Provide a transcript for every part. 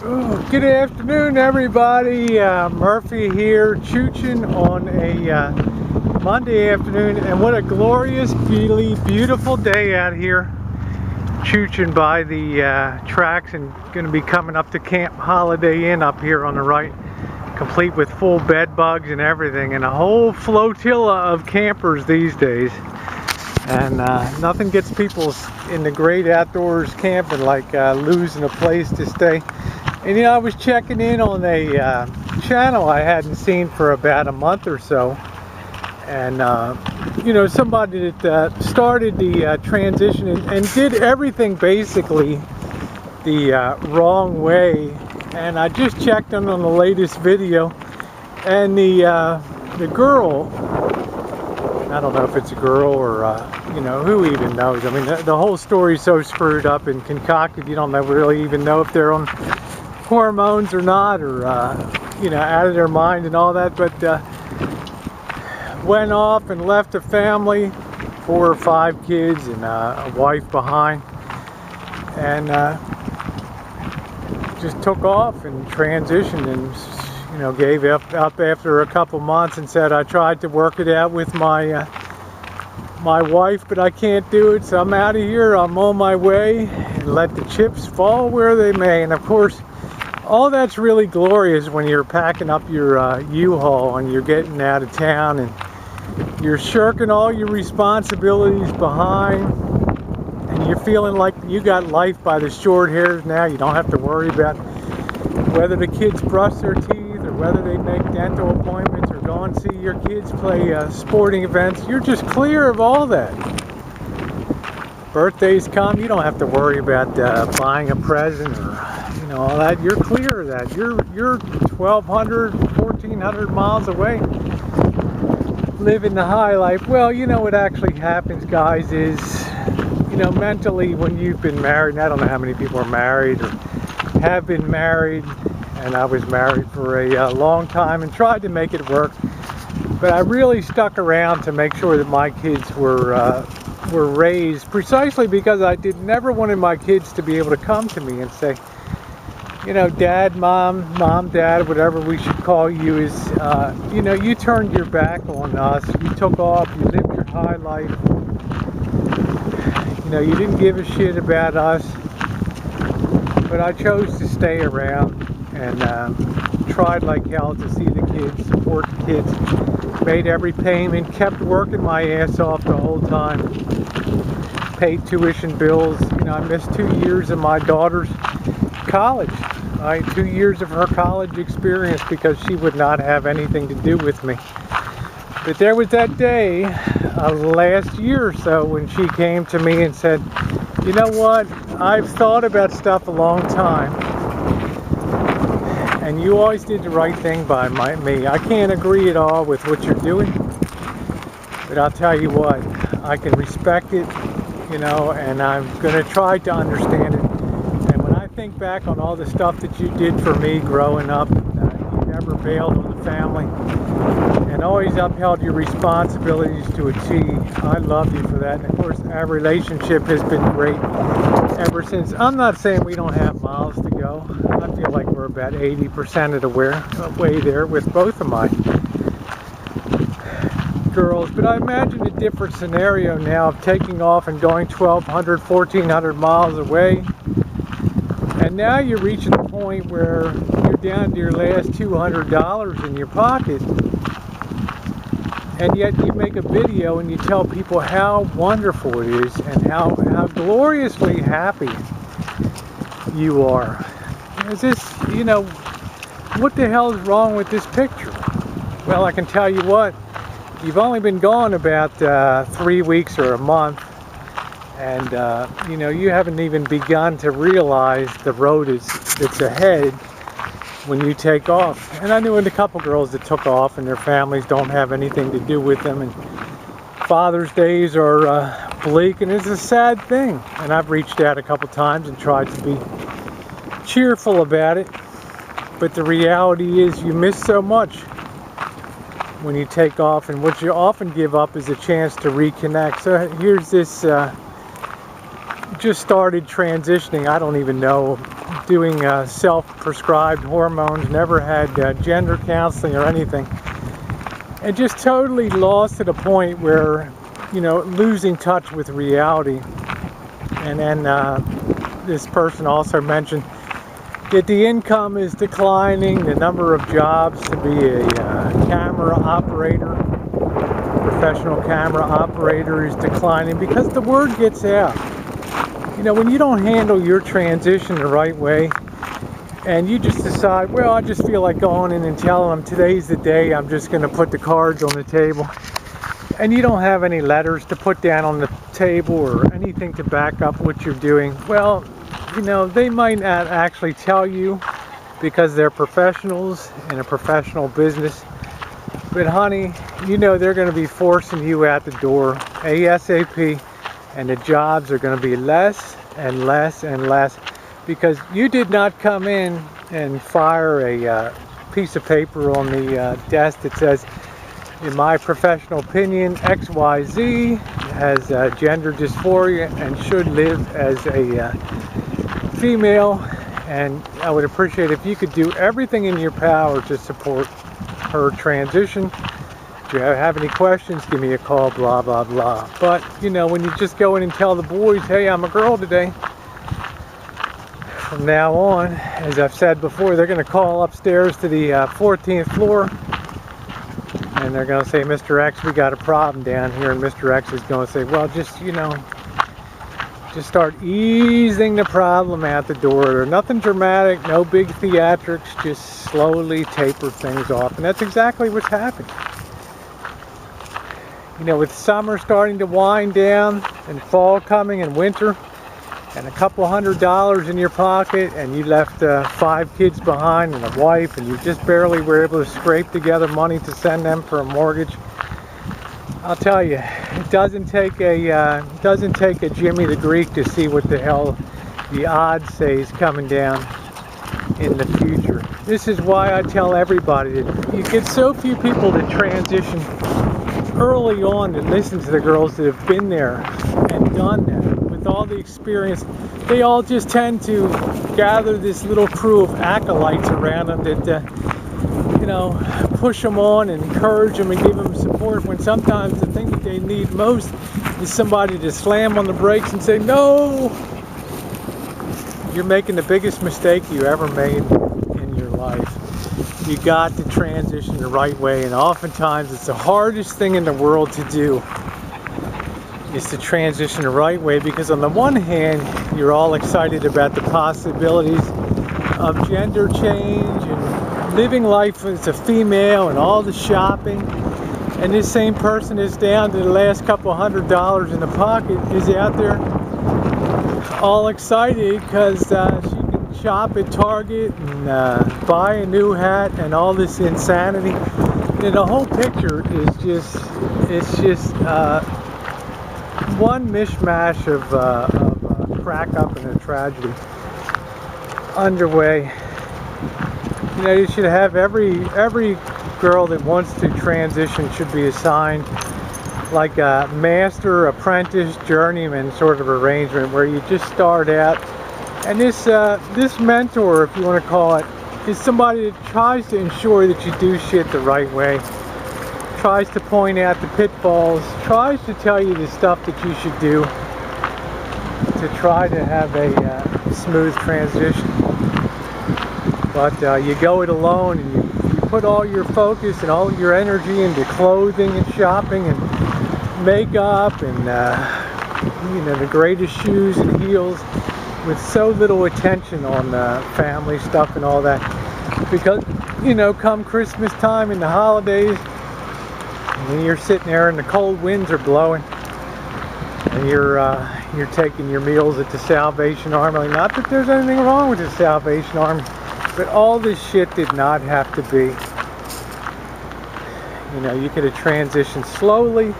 Oh, good afternoon, everybody. Murphy here, Choochin on a Monday afternoon, and what a glorious, really beautiful day out here. Choochin by the tracks, and going to be coming up to Camp Holiday Inn up here on the right, complete with full bed bugs and everything, and a whole flotilla of campers these days. And nothing gets people in the great outdoors camping like losing a place to stay. And you know, I was checking in on a channel I hadn't seen for about a month or so, and you know, somebody that started the transition and did everything basically the wrong way. And I just checked in on the latest video, and the girl, I don't know if it's a girl or you know, who even knows. I mean, the whole story's so screwed up and concocted, you don't really even know if they're on hormones or not, or you know, out of their mind and all that. But went off and left a family, 4 or 5 kids and a wife behind, and just took off and transitioned, and you know, gave up after a couple months and said, I tried to work it out with my wife, but I can't do it, so I'm out of here. I'm on my way, and let the chips fall where they may. And of course, all that's really glorious when you're packing up your U-Haul and you're getting out of town and you're shirking all your responsibilities behind, and you're feeling like you got life by the short hairs now. You don't have to worry about whether the kids brush their teeth or whether they make dental appointments or go and see your kids play sporting events. You're just clear of all that. Birthdays come, you don't have to worry about buying a present or you know, all that. You're clear of that. You're 1,200, 1,400 miles away, living the high life. Well, you know what actually happens, guys, is, you know, mentally, when you've been married, and I don't know how many people are married or have been married, and I was married for a long time and tried to make it work, but I really stuck around to make sure that my kids were raised, precisely because I never wanted my kids to be able to come to me and say, you know, Dad, Mom, Dad, whatever we should call you, is, you know, you turned your back on us, you took off, you lived your high life, you know, you didn't give a shit about us. But I chose to stay around and tried like hell to see the kids, support the kids, made every payment, kept working my ass off the whole time, paid tuition bills. You know, I missed 2 years of my daughter's college, right? 2 years of her college experience because she would not have anything to do with me. But there was that day last year or so when she came to me and said, you know what, I've thought about stuff a long time, and you always did the right thing by me. I can't agree at all with what you're doing, but I'll tell you what, I can respect it, you know, and I'm going to try to understand it. And when I think back on all the stuff that you did for me growing up, you never bailed on the family and always upheld your responsibilities to a T. I love you for that. And of course, our relationship has been great ever since. I'm not saying we don't have miles to go. I feel like we're about 80% of the way there with both of my girls. But I imagine a different scenario now of taking off and going 1,200, 1,400 miles away. And now you're reaching the point where you're down to your last $200 in your pocket. And yet you make a video and you tell people how wonderful it is and how gloriously happy you are. Is this, you know, what the hell is wrong with this picture? Well, I can tell you what, you've only been gone about 3 weeks or a month, and you know, you haven't even begun to realize the road that's ahead when you take off. And I knew a couple girls that took off and their families don't have anything to do with them, and Father's Days are bleak, and it's a sad thing. And I've reached out a couple times and tried to be cheerful about it, but the reality is you miss so much when you take off, and what you often give up is a chance to reconnect. So here's this just started transitioning, I don't even know, doing self-prescribed hormones, never had gender counseling or anything, and just totally lost to the point where, you know, losing touch with reality. And then this person also mentioned that the income is declining, the number of jobs to be a camera operator, professional camera operator, is declining because the word gets out. You know, when you don't handle your transition the right way, and you just decide, well, I just feel like going in and telling them today's the day, I'm just going to put the cards on the table, and you don't have any letters to put down on the table or anything to back up what you're doing, well, you know, they might not actually tell you because they're professionals in a professional business. But honey, you know they're going to be forcing you out the door ASAP, and the jobs are going to be less and less and less because you did not come in and fire a piece of paper on the desk that says, in my professional opinion, XYZ has gender dysphoria and should live as a female, and I would appreciate if you could do everything in your power to support her transition. If you have any questions, give me a call, blah, blah, blah. But, you know, when you just go in and tell the boys, hey, I'm a girl today, from now on, as I've said before, they're going to call upstairs to the 14th floor, and they're going to say, Mr. X, we got a problem down here, and Mr. X is going to say, well, just, you know, just start easing the problem out the door. Nothing dramatic, no big theatrics, just slowly taper things off. And that's exactly what's happening. You know, with summer starting to wind down and fall coming and winter, and a couple $100 in your pocket, and you left 5 kids behind and a wife, and you just barely were able to scrape together money to send them for a mortgage, I'll tell you, it doesn't take a Jimmy the Greek to see what the hell the odds say is coming down in the future. This is why I tell everybody that you get so few people to transition early on that listen to the girls that have been there and done that. With all the experience, they all just tend to gather this little crew of acolytes around them that you know, push them on and encourage them and give them support, when sometimes the thing that they need most is somebody to slam on the brakes and say, no, you're making the biggest mistake you ever made in your life. You got to transition the right way, and oftentimes it's the hardest thing in the world to do, is to transition the right way, because on the one hand, you're all excited about the possibilities of gender change and living life as a female and all the shopping, and this same person is down to the last couple $100 in the pocket is out there all excited because she can shop at Target and buy a new hat and all this insanity. And the whole picture is just, it's just one mishmash of crack up and a tragedy underway. You know, you should have every girl that wants to transition should be assigned like a master, apprentice, journeyman sort of arrangement where you just start out, and this mentor, if you want to call it, is somebody that tries to ensure that you do shit the right way, tries to point out the pitfalls, tries to tell you the stuff that you should do to try to have a smooth transition. But you go it alone, and you put all your focus and all your energy into clothing and shopping and makeup and you know, the greatest shoes and heels, with so little attention on family stuff and all that. Because, you know, come Christmas time and the holidays, and you're sitting there and the cold winds are blowing, and you're taking your meals at the Salvation Army. Not that there's anything wrong with the Salvation Army, but all this shit did not have to be. You know, you could have transitioned slowly,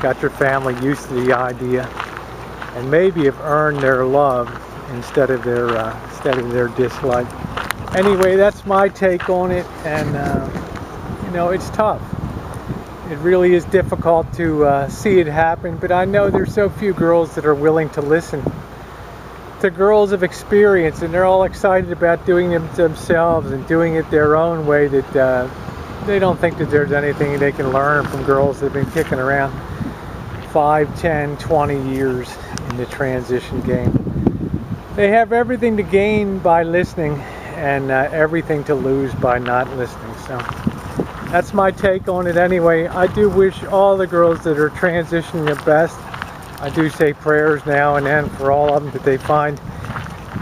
got your family used to the idea, and maybe have earned their love instead of their dislike. Anyway, that's my take on it, and you know, it's tough. It really is difficult to see it happen, but I know there's so few girls that are willing to listen the girls have experienced, and they're all excited about doing it themselves and doing it their own way, that they don't think that there's anything they can learn from girls that have been kicking around 5, 10, 20 years in the transition game. They have everything to gain by listening and everything to lose by not listening. So that's my take on it anyway. I do wish all the girls that are transitioning the best. I do say prayers now and then for all of them, that they find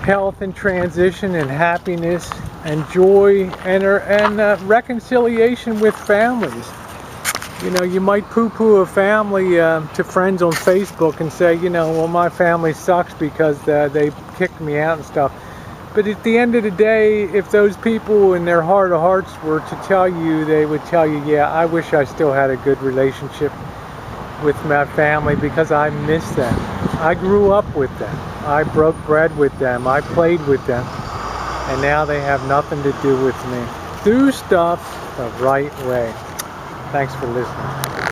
health and transition and happiness and joy and reconciliation with families. You know, you might poo-poo a family to friends on Facebook and say, you know, well, my family sucks because they kicked me out and stuff. But at the end of the day, if those people in their heart of hearts were to tell you, they would tell you, yeah, I wish I still had a good relationship with my family because I miss them. I grew up with them. I broke bread with them. I played with them. And now they have nothing to do with me. Do stuff the right way. Thanks for listening.